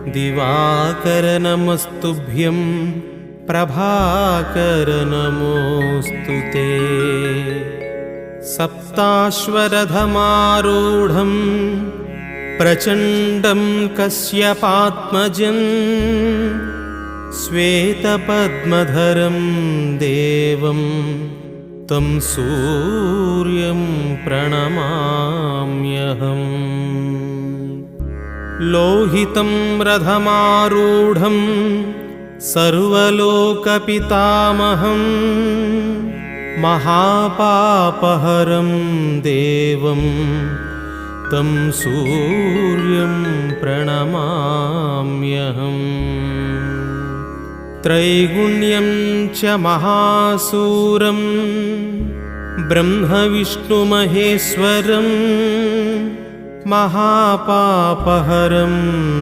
दिवाकर नमस्तुभ्यं प्रभाकर नमोऽस्तु ते। सप्ताश्वरथमारूढं प्रचण्डं कश्यपात्मजं श्वेतपद्मधरं देवं तं सूर्यं प्रणमाम्यहम्। लोहितं रथमारूढं सर्वलोकपितामहं महापापहरं देवं तं सूर्यं प्रणमाम्यहम्। त्रैगुण्यं च महासूरं ब्रह्मविष्णुमहेश्वरं महापापहरं